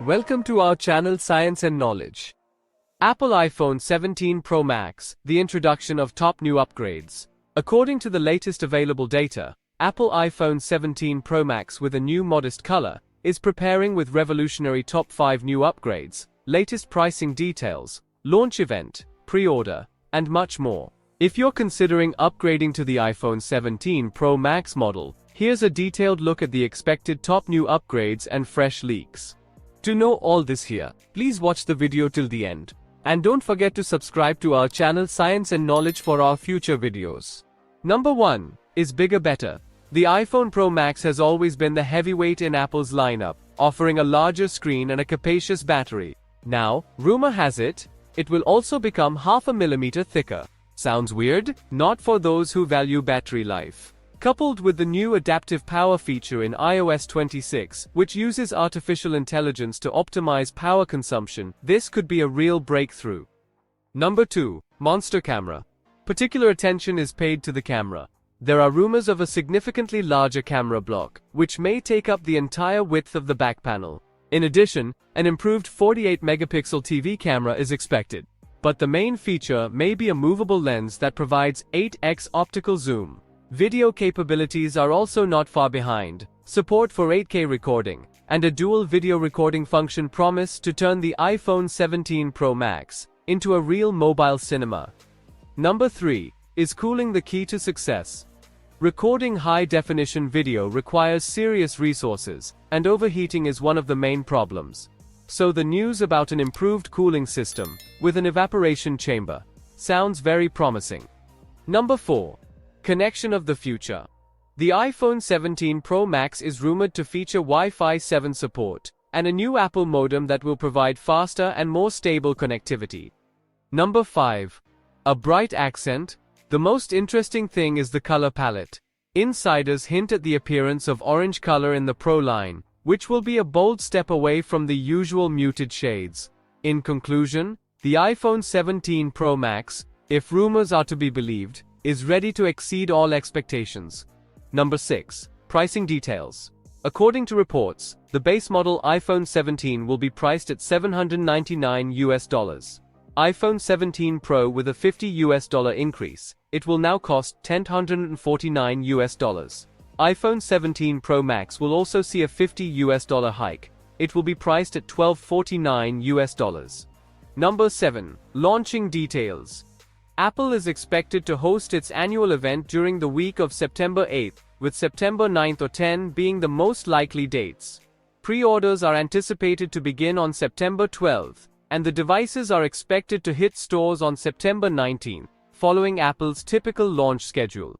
Welcome to our channel Science and Knowledge. Apple iPhone 17 Pro Max, the introduction of top new upgrades. According to the latest available data, Apple iPhone 17 Pro Max with a new modest color is preparing with revolutionary top 5 new upgrades, latest pricing details, launch event, pre-order, and much more. If you're considering upgrading to the iPhone 17 Pro Max model, here's a detailed look at the expected top new upgrades and fresh leaks. To know all this here, please watch the video till the end. And don't forget to subscribe to our channel Science and Knowledge for our future videos. Number 1 is bigger better. The iPhone Pro Max has always been the heavyweight in Apple's lineup, offering a larger screen and a capacious battery. Now, rumor has it, it will also become half a millimeter thicker. Sounds weird? Not for those who value battery life. Coupled with the new adaptive power feature in iOS 26, which uses artificial intelligence to optimize power consumption, this could be a real breakthrough. Number 2, monster camera. Particular attention is paid to the camera. There are rumors of a significantly larger camera block, which may take up the entire width of the back panel. In addition, an improved 48-megapixel TV camera is expected. But the main feature may be a movable lens that provides 8x optical zoom. Video capabilities are also not far behind. Support for 8K recording, and a dual video recording function promise to turn the iPhone 17 Pro Max into a real mobile cinema. Number 3 is cooling the key to success. Recording high-definition video requires serious resources, and overheating is one of the main problems. So the news about an improved cooling system, with an evaporation chamber, sounds very promising. Number 4. Connection of the future. The iPhone 17 Pro Max is rumored to feature Wi-Fi 7 support, and a new Apple modem that will provide faster and more stable connectivity. Number 5. A bright accent. The most interesting thing is the color palette. Insiders hint at the appearance of orange color in the Pro line, which will be a bold step away from the usual muted shades. In conclusion, the iPhone 17 Pro Max, if rumors are to be believed, is ready to exceed all expectations. Number 6. Pricing details. According to reports, the base model iPhone 17 will be priced at $799 iPhone 17 Pro with a $50 increase. It will now cost $1,049 iPhone 17 Pro Max will also see a $50 hike. It will be priced at $1,249 Number 7. Launching details. Apple is expected to host its annual event during the week of September 8, with September 9 or 10 being the most likely dates. Pre-orders are anticipated to begin on September 12, and the devices are expected to hit stores on September 19, following Apple's typical launch schedule.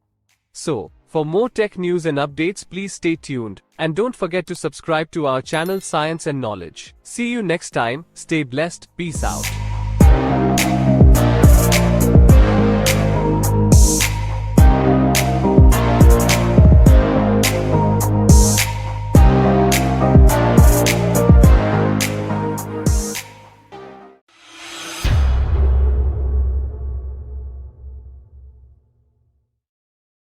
So, for more tech news and updates, please stay tuned, and don't forget to subscribe to our channel Science and Knowledge. See you next time, stay blessed, peace out.